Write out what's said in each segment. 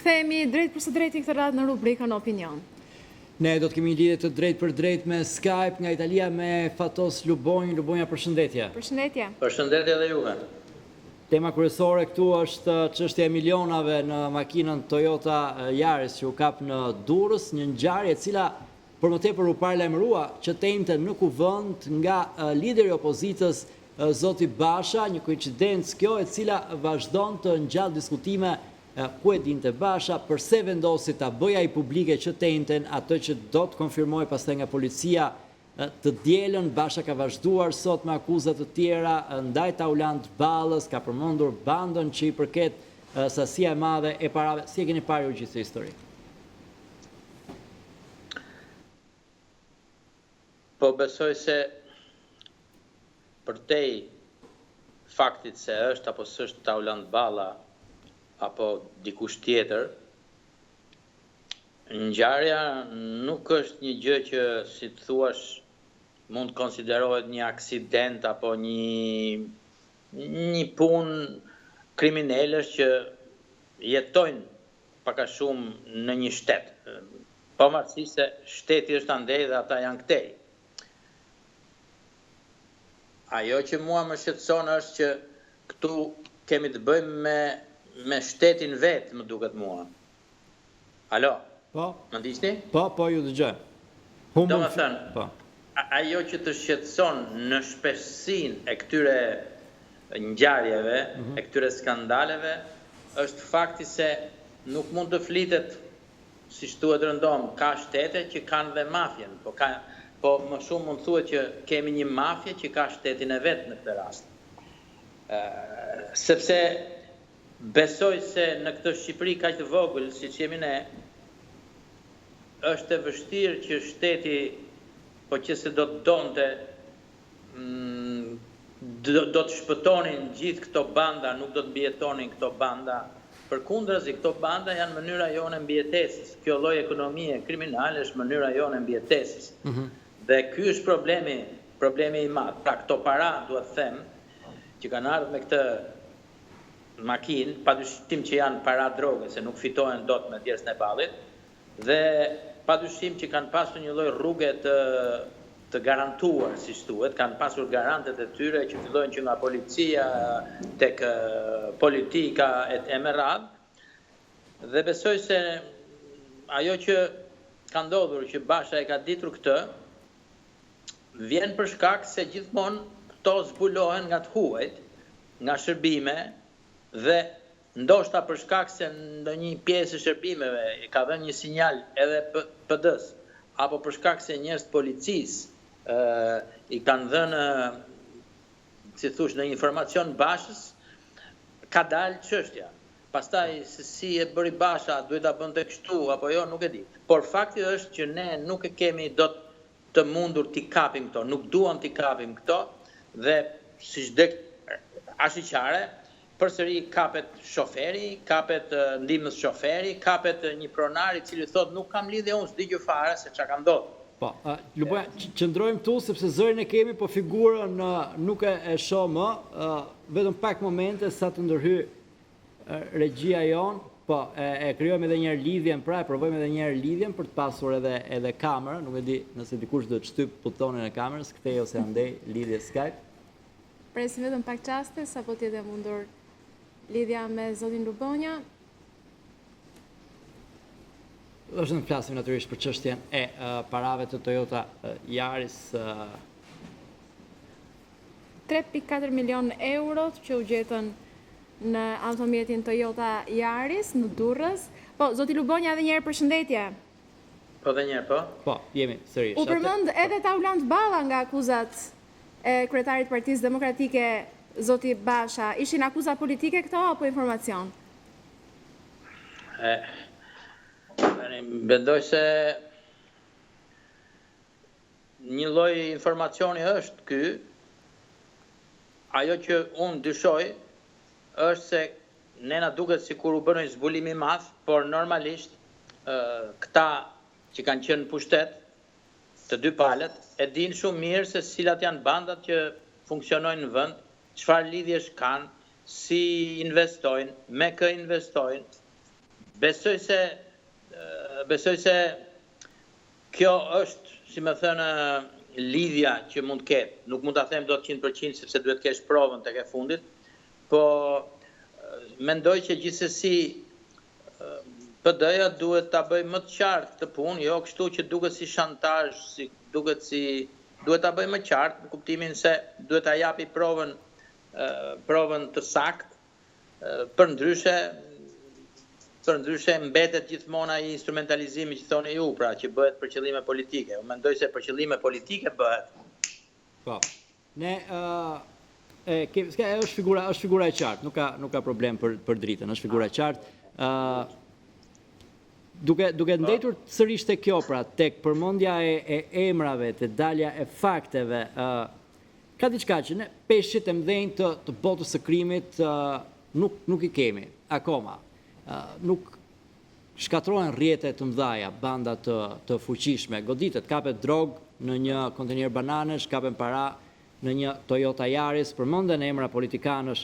Kthehemi drejt për së drejti këtë radhë në rubrikën Opinion. Ne do të kemi një lidhje të drejt për drejt me Skype nga Italia me Fatos Lubonj. Lubonja, përshëndetje. Përshëndetje. Përshëndetje dhe juve. Tema kryesore këtu është çështja e milionave në makinën Toyota Yaris që u kap në Durrës, një ngjarje e cila për më tepër u paralajmërua që tente në kuvend nga lideri i opozitës zoti Basha, një koincidencë kjo e cila vazhdon të ngjall diskutime ku e dinte Basha, përse vendosi ta bëja i publike që tenten atë që do të konfirmoj pastaj nga policia të dielën. Basha ka vazhduar sot me akuzat të tjera ndaj Taulant Ballës, ka përmendur bandën që i përket sasia e madhe e parave. Si e keni parë ju gjithë histori? Po besoj se përtej faktit se është apo s'është Taulant Balla apo dikush tjetër, ngjarja nuk është një gjë që, si të thuash, mund të konsiderohet një aksident apo një punë kriminalësh që jetojnë pak a shumë në një shtet. Pavarësisht se shteti është andej dhe ata janë këtej. Ajo që mua më shqetëson është që këtu kemi të bëjmë me shtetin vetë, më duket mua. Alo? Po. Më ndiqni? Po, ju dëgjoj. Do më thënë, ajo që të shqetëson në shpeshësinë e këtyre ngjarjeve, e këtyre skandaleve, është fakti se nuk mund të flitet, si thuhet rëndom, ka shtete që kanë dhe mafjen, po më shumë mund thuhet që kemi një mafje që ka shtetin e vetë në këtë rast. Sepse besoj se në këtë Shqipëri kaq të vogël, siç jemi ne, është e vështirë që shteti, po që se do të donte, do të shpëtonin gjithë këto banda, nuk do të mbjetonin këto banda. Përkundrazi, këto banda janë mënyra jone mbjetesës. Kjo lloj ekonomie kriminale është mënyra jone mbjetesës. Dhe ky është problemi i madh. Pra këto para, duhet të them, që kanë ardhur me këtë makinë, padyshim që janë para droge, se nuk fitohen dot me djersën e ballit, dhe padyshim që kanë pasur një lloj rruge të garantuar, si thuhet, kanë pasur garantet e tyre që fillojnë që nga policia tek politika e me radhë, dhe besoj se ajo që ka ndodhur, që Basha e ka ditur këtë, vjen për shkak se gjithmonë këto zbulohen nga të huajt, nga shërbime, dhe ndoshta për shkak se ndonjë pjesë e shërbimeve ka dhënë një sinjal edhe PD-s, apo për shkak se njerëz të policisë i kanë dhënë, si thush, në informacion Bashës, ka dalë çështja. Pastaj se si e bëri Basha, duhet ta bënte kështu apo jo, nuk e di. Por fakti është që ne nuk e kemi dot të mundur t'i kapim këto, nuk duam t'i kapim këto, dhe siç dek ashiqare, përsëri kapet shoferi, kapet ndihmës shoferi, kapet një pronar i cili thot nuk kam lidhje unë, s'di gjë fare se çka ka ndodhur. Po, Luboja, qëndrojmë tu sepse zërin e kemi, po figurën nuk e shoh më, vetëm pak momente sa të ndërhy regjia jon, po e krijojmë edhe një herë lidhjen, pra e provojmë edhe një herë lidhjen për të pasur edhe kamerën, nuk e di nëse dikush do të shtyp butonin e kamerës, kthej ose andej lidhje Skype. Presim vetëm pak çaste sapo të jetë mundur lidhja me zotin Lubonja. Është në flasim natyrisht për çështjen e parave të Toyota Yaris. 3.4 milion euro që u gjetën në automjetin Toyota Yaris në Durrës. Po, zoti Lubonja, edhe një herë përshëndetje. Po dhe një herë, po? Po, jemi sërish. U përmend edhe Taulant Balla nga akuzat e kryetarit Partisë Demokratike, zoti Basha. Ishin akuza politike këto apo informacion? Mendoj se një lloj informacioni është ky. Ajo që unë dyshoj është se ne na duket sikur u bën një zbulim i madh, por normalisht këta që kanë qenë në pushtet, të dy palët, e dinë shumë mirë se cilat janë bandat që funksionojnë në vend, çfarë lidhjesh kanë, si investojnë, me kë investojnë, Besoj se kjo është, si më thënë, lidhja që mund të ketë. Nuk mund ta them dot 100% sepse duhet kesh provën tek e fundit, po mendoj që gjithsesi PD-ja duhet ta bëj më të qartë këtë punë, jo kështu që duket si shantazh, duhet ta bëj më qartë në kuptimin se duhet ta japi provën të saktë, përndryshe mbetet gjithmonë ai instrumentalizimi që thoni ju, pra që bëhet për qëllime politike. Unë mendoj se për qëllime politike bëhet. Po. Ne është figura e qartë, nuk ka problem për dritën, është figura e qartë. Duke ndetur sërish te kjo, pra tek përmendja e emrave, te dalja e fakteve, ka diçka që ne peshqit e mëdhenj të botës së krimit nuk i kemi akoma. Nuk shkatrohen rrjete të mëdhaja, banda të fuqishme, goditet, kapet drog në një kontenier bananesh, kapen para në një Toyota Yaris, përmenden emra politikanësh,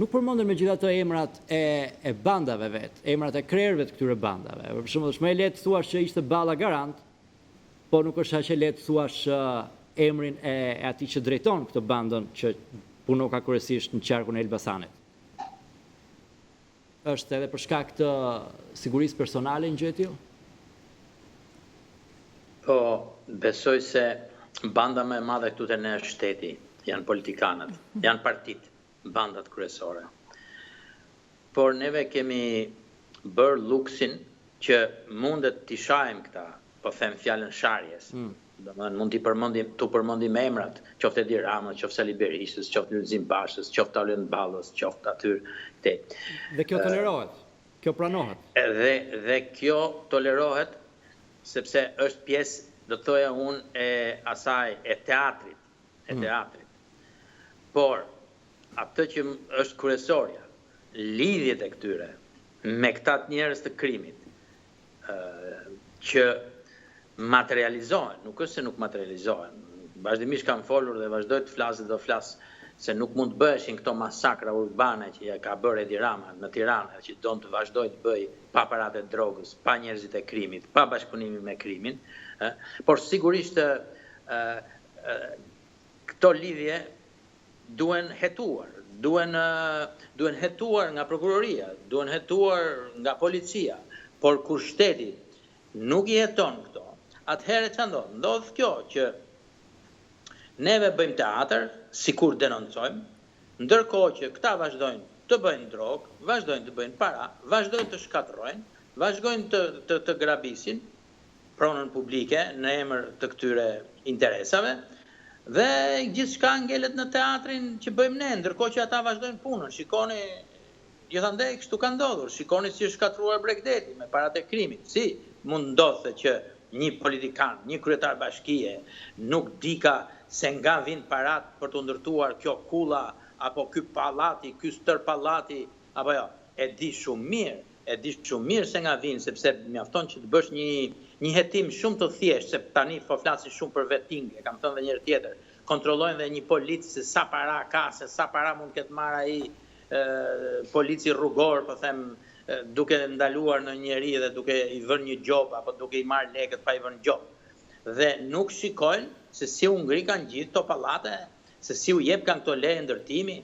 nuk përmenden megjithatë emrat e bandave vetë, emrat e krerëve të këtyre bandave. Për shembull, është më e lehtë thuash që ishte Balla Garant, po nuk është aq e lehtë thuash emrin e atij që drejton këtë bandën që punon kryesisht në qarkun e Elbasanit. Është edhe për shkak të sigurisë personale në gjë e tillë? Po, besoj se banda më e madhe këtu te ne është shteti, janë politikanët, janë partitë, bandat kryesore. Por neve kemi bërë luksin që mundet t'i shajmë këta, po them fjalën sharjes. Domethënë mund t'u përmendim emrat, qoftë Edi Ramës, qoftë Sali Berishës, qoftë Lulzim Bashës, qoftë Aulën Ballës, qoftë atyre. Dhe kjo tolerohet, kjo pranohet. Dhe kjo tolerohet sepse është pjesë, do të thoja unë, e asaj e teatrit, Por atë që është kryesorja, lidhjet e këtyre me këta njerëz të krimit që materializohen, nuk është se nuk materializohen. Vazhdimisht kam folur dhe vazhdoj të flas dhe do flas se nuk mund të bëheshin këto masakra urbane që ja ka bërë Edi Rama në Tiranë, që don të vazhdoj të bëj pa paratë e drogës, pa njerëzit e krimit, pa bashkëpunimin me krimin, por sigurisht këto lidhje duhen hetuar, duhen hetuar nga prokuroria, duhen hetuar nga policia, por kur shteti nuk i heton këto, atëherë ç'a ndodh? Ndodh kjo që neve bëjmë teatr, sikur denoncojmë, ndërkohë që këta vazhdojnë të bëjnë drogë, vazhdojnë të bëjnë para, vazhdojnë të shkatrojnë, vazhdojnë të grabisin pronën publike në emër të këtyre interesave, dhe gjithçka ngelet në teatrin që bëjmë ne, ndërkohë që ata vazhdojnë punën. Shikoni, gjithandej kështu ka ndodhur, shikoni si është shkatruar Bregdeti me paratë e krimit. Si mund ndodhte që një politikan, një kryetar bashkie nuk dika se nga vijnë parat për të ndërtuar kjo kulla, apo ky pallati, ky stër pallati, apo jo, e di shumë mirë se nga vijnë, sepse mjafton që të bësh një hetim shumë të thjeshtë, se tani po flasin shumë për vetting, e kam thënë edhe një herë tjetër, kontrollojnë dhe një policë se sa para ka, se sa para mund ketë marrë ai polici rrugor, po them, duke ndaluar në njeri dhe duke i vënë një gjop, apo duke i marrë lekët pa i vënë gjop. Dhe nuk shikojnë se si u ngri kanë gjithë to pallate, se si u jep kanë këto leje ndërtimi,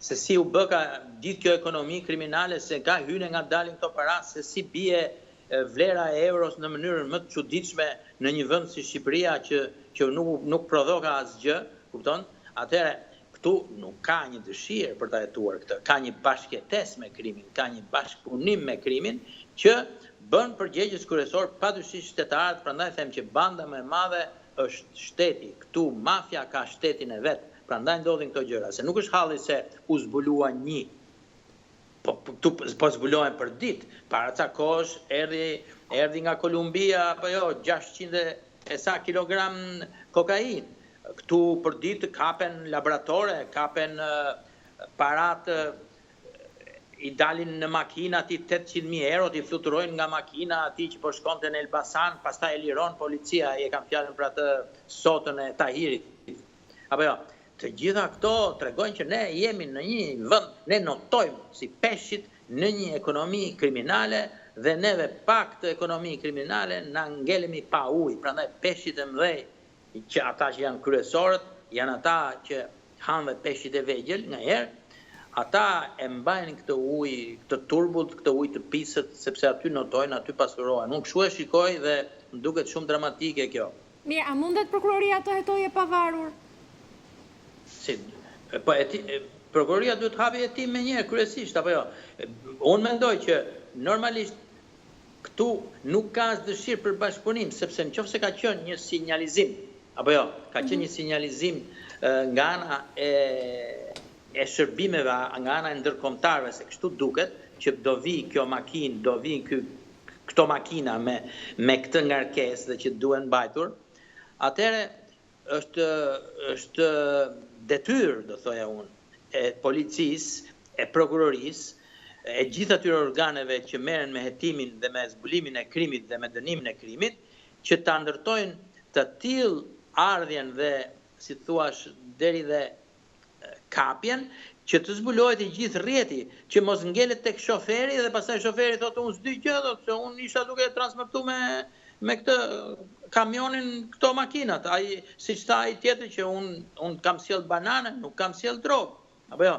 se si u bë ka ditë kjo ekonomi kriminale, se ka hyne nga dalin këto para, se si bie vlera e euros në mënyrën më të çuditshme në një vend si Shqipëria që nuk prodhoka asgjë, kupton? Atëherë këtu nuk ka një dëshirë për ta hetuar këtë, ka një bashkëjetesë me krimin, ka një bashkëpunim me krimin që bën përgjegjës kryesor padyshim shtetarët, prandaj them që banda më e madhe është shteti. Këtu mafia ka shtetin e vet. Prandaj ndodhin këto gjëra, se nuk është halli se u zbulua një, po zbulohen për ditë. Para ca kohësh erdhi nga Kolumbia, apo jo, 600 e sa kilogram kokainë. Këtu për ditë kapen laboratore, kapen parat, i dalin në makina ati 800.000 euro, i fluturojnë nga makina ati që po shkonte në Elbasan, pastaj e liron policia, e kam fjalën për atë sotën e Tahirit. Apo jo, të gjitha këto tregojnë që ne jemi në një vend, ne notojmë si peshqit në një ekonomi kriminale dhe neve pa këtë ekonomi kriminale na ngelemi pa ujë. Prandaj peshqit e mëdhej, që ata që janë kryesorët, janë ata që hanë dhe peshqit e vegjël nga herë, ata e mbajnë këtë ujë, këtë turbut, këtë ujë të pisët, sepse aty notojnë, aty pasurohen. Unë kështu e shikoj dhe më duket shumë dramatike kjo. Mirë, a mundet prokuroria të hetoje pavarur? Si, po prokuroria duhet hapi hetim me njerë kryesisht, apo jo? Unë mendoj që normalisht këtu nuk ka as dëshirë për bashkëpunim, sepse nëse ka qenë një sinjalizim, apo jo, ka qenë një sinjalizim nga ana e shërbimeve, nga ana e ndërkombëtarëve, se kështu duket që do vi kjo makinë, do vi këto makina me këtë ngarkesë dhe që duhen mbajtur, atëherë është detyrë, do thoja unë, e policisë, e prokurorisë, e gjithë atyre organeve që merren me hetimin dhe me zbulimin e krimit dhe me dënimin e krimit, që ta ndërtojnë të tillë ardhjen dhe, si thuash, deri dhe kapjen, që të zbulohet i gjithë rrjeti, që mos ngelet tek shoferi dhe pastaj shoferi thotë unë s'di gjë, thotë se unë isha duke transmetu me këtë kamionin këto makinat. Ai siç tha ai tjetër që unë kam sjell banane, nuk kam sjell drogë. Apo jo?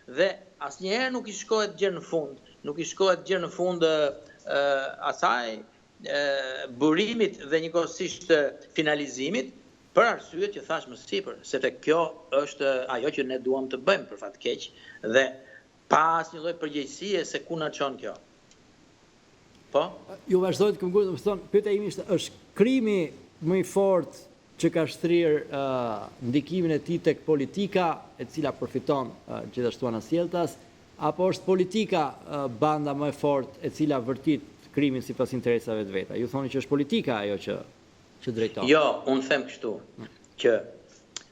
Dhe asnjëherë nuk i shkohet gjë në fund, nuk i shkohet gjë në fund asaj burimit dhe njëkohësisht finalizimit, për arsye që thash më sipër, sepse kjo është ajo që ne duam të bëjmë për fat keq dhe pa asnjë lloj përgjegjësie se ku na çon kjo. Po? Ju vazhdojnë të këmgurë, më thonë, pyetja ime është krimi më i fortë që ka shtrirë ndikimin e tij tek politika, e cila përfiton gjithashtu anas Sjeltas, apo është politika banda më e fortë e cila vërtit krimin sipas interesave të veta? Ju thoni që është politika ajo që drejton. Jo, unë them kështu, që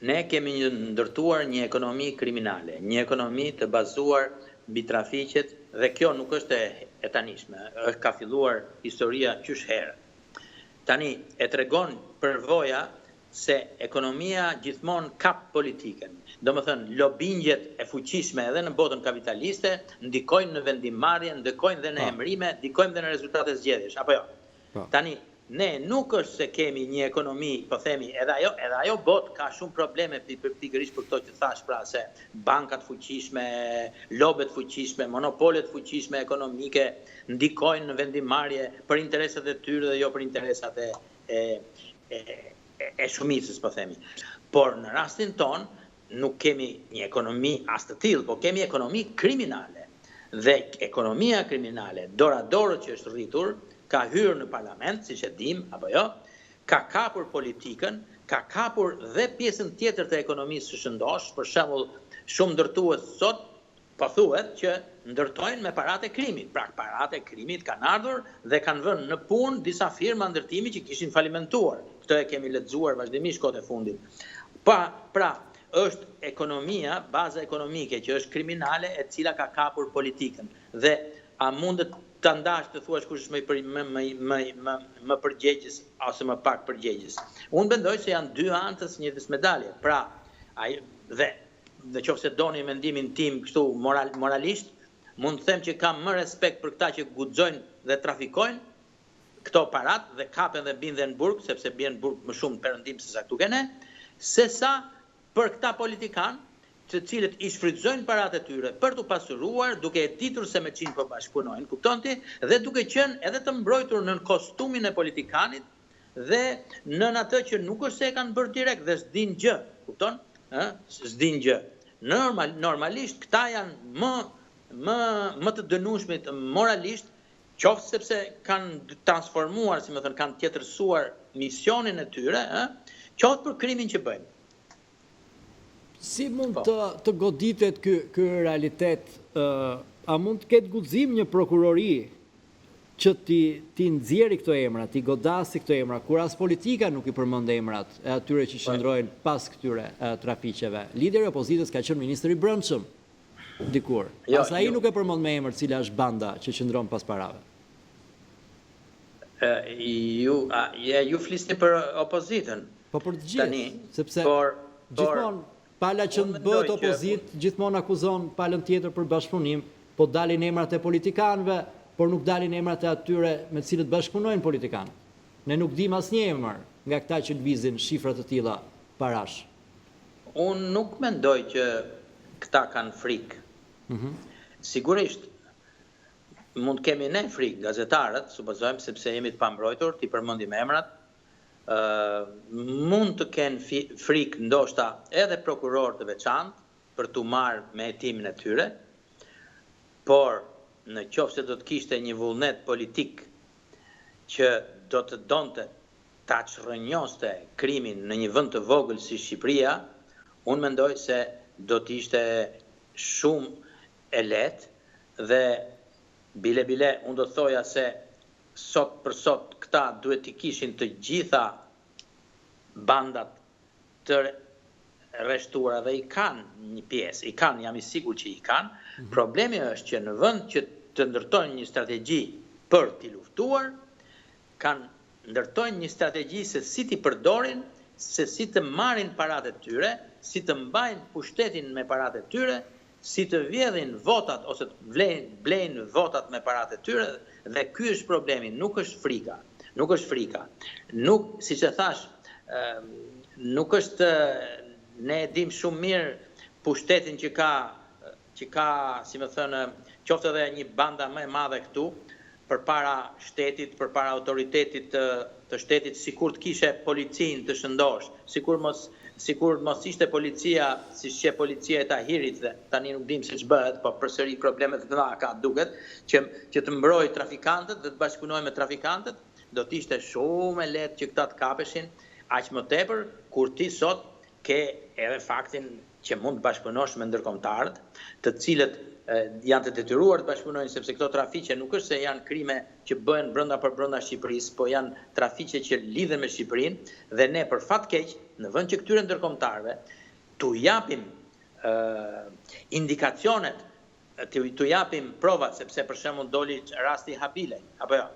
ne kemi ndërtuar një ekonomi kriminale, një ekonomi të bazuar mbi trafiqet, dhe kjo nuk është e tanishme, ka filluar historia qysh herë. Tani, e tregon përvoja se ekonomia gjithmonë kap politikën. Do më thënë, lobingjet e fuqishme edhe në botën kapitaliste ndikojnë në vendimmarrje, ndikojnë dhe në emrime, ndikojnë dhe në rezultate zgjedhjesh, apo jo? Tani, ne nuk është se kemi një ekonomi, po themi, edhe ajo botë ka shumë probleme pikërisht për këto që thash, pra se bankat fuqishme, lobet fuqishme, monopolet fuqishme ekonomike ndikojnë në vendimmarrje për interesat e tyre dhe jo për interesat e shumicës, po themi. Por në rastin ton nuk kemi një ekonomi as të tillë, po kemi ekonomi kriminale. Dhe ekonomia kriminale, dora dorë që është rritur, ka hyrë në parlament, siç e dim, apo jo, ka kapur politikën, ka kapur dhe pjesën tjetër të ekonomisë së shëndosh, për shembull, shumë ndërtues sot po thuhet që ndërtojnë me paratë e krimit. Pra, paratë e krimit kanë ardhur dhe kanë vënë në punë disa firma ndërtimi që kishin falimentuar. Këtë e kemi lexuar vazhdimisht kohët e fundit. Pra, është ekonomia, baza ekonomike që është kriminale e cila ka kapur politikën. Dhe a mundet të ndash të thuash kush është më përgjegjës ose më pak përgjegjës. Unë mendoj se janë dy anë të njëjtës medalje. Pra, dhe qofse doni mendimin tim kështu moralisht, mund të them që kam më respekt për këta që guxojnë dhe trafikojnë këto parat dhe kapen dhe binden në burg, sepse bien në burg më shumë perëndim se sa këtu kene, sesa për këta politikanë të cilët i shfrytëzojnë paratë e tyre për të pasuruar, duke e ditur se me çin po bashkëpunojnë, kupton ti, dhe duke qenë edhe të mbrojtur në kostumin e politikanit dhe në atë që nuk është se e kanë bërë direkt dhe s'din gjë, kupton? S'din gjë. Normalisht këta janë më të dënueshmit moralisht, qoftë sepse kanë transformuar, si më thënë, kanë tjetërsuar misionin e tyre, qoftë për krimin që bëjnë. Si mund të goditet ky realitet? A mund të ketë guxim një prokurori që ti nxjerrë këto emra, ti godasi këto emra, kur as politika nuk i përmend emrat e atyre që qëndrojnë pas këtyre trafiqeve? Lideri i opozitës ka qenë ministri i Brendshëm dikur. As ai nuk e përmend me emër cila është banda që qëndron pas parave. Ju flisni për opozitën. Po për të gjithë, sepse gjithmonë pala që bëhet opozit, gjithmonë akuzon palën tjetër për bashkëpunim, po dalin emrat e politikanëve, por nuk dalin emrat e atyre me të cilët bashkëpunojnë politikanët. Ne nuk dim asnjë emër nga këta që lvizin shifra të tilla parash. Unë nuk mendoj që këta kanë frikë. Sigurisht, mund kemi ne frikë, gazetarët, supozojmë sepse jemi të pambrojtur, t'i përmendim emrat, mund të kenë frikë ndoshta edhe prokurorë të veçantë për t'u marrë me hetimin e tyre, por në qoftë se do të kishte një vullnet politik që do të donte ta çrrënjoste krimin në një vend të vogël si Shqipëria, unë mendoj se do të ishte shumë e lehtë dhe bile unë do të thoja se sot për sot këta duhet të kishin të gjitha bandat të rreshtuara dhe i kanë një pjesë, i kanë, jam i sigurt që i kanë. Problemi është që në vend që të ndërtojnë një strategji për t'i luftuar, ndërtojnë një strategji se si t'i përdorin, se si të marrin paratë e tyre, si të mbajnë pushtetin me paratë e tyre, si të vjedhin votat ose të blejnë votat me paratë e tyre, dhe ky është problemi, nuk është frika. Nuk është frika. Nuk, siç e thash, nuk është, ne e dim shumë mirë pushtetin që ka, si më thënë, qoftë edhe një banda më e madhe këtu, përpara shtetit, përpara autoritetit të shtetit, sikur të kishe policinë të shëndosh, sikur mos ishte policia, si që policia e Tahirit, dhe tani nuk dim se ç'bëhet, po përsëri problemet të ka duket, që të mbrojë trafikantët dhe të bashkëpunojë me trafikantët, do të ishte shumë e lehtë që këta të kapeshin, aq më tepër kur ti sot ke edhe faktin që mund të bashkëpunosh me ndërkombëtarët, të cilët janë të detyruar të bashkëpunojnë, sepse këto trafiqe nuk është se janë krime që bëhen brenda Shqipërisë, po janë trafiqe që lidhen me Shqipërinë, dhe ne për fat keq, në vend që këtyre ndërkombëtarëve t'u japim indikacionet, t'u japim provat, sepse për shembull doli rasti Habile, apo jo.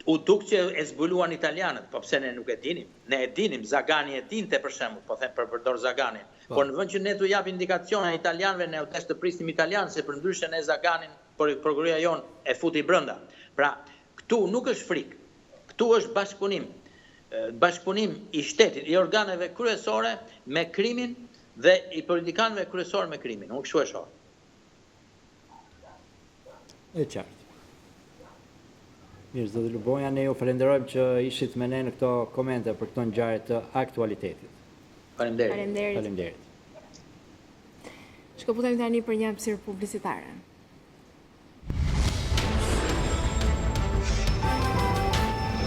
U duk që e zbuluan italianët, po pse ne nuk e dinim? Ne e dinim, Zagani e dinte për shembull, po them për përdor Zaganin. Por në vend që ne t'u jap indikacione italianëve, ne u desh të prisnim italianë, se për ndryshe ne Zaganin, por prokuroria jon e futi brenda. Pra, këtu nuk është frikë. Këtu është bashkëpunim. Bashkëpunim i shtetit, i organeve kryesore me krimin dhe i politikanëve kryesorë me krimin. Unë kështu e shoh. E qartë. Mirë, zoti Lubonja, ne ju falenderojmë që ishit me ne në këto komente për këto ngjarje të aktualitetit. Faleminderit. Faleminderit. Faleminderit. Shkëputemi tani për një hapësirë publicitare.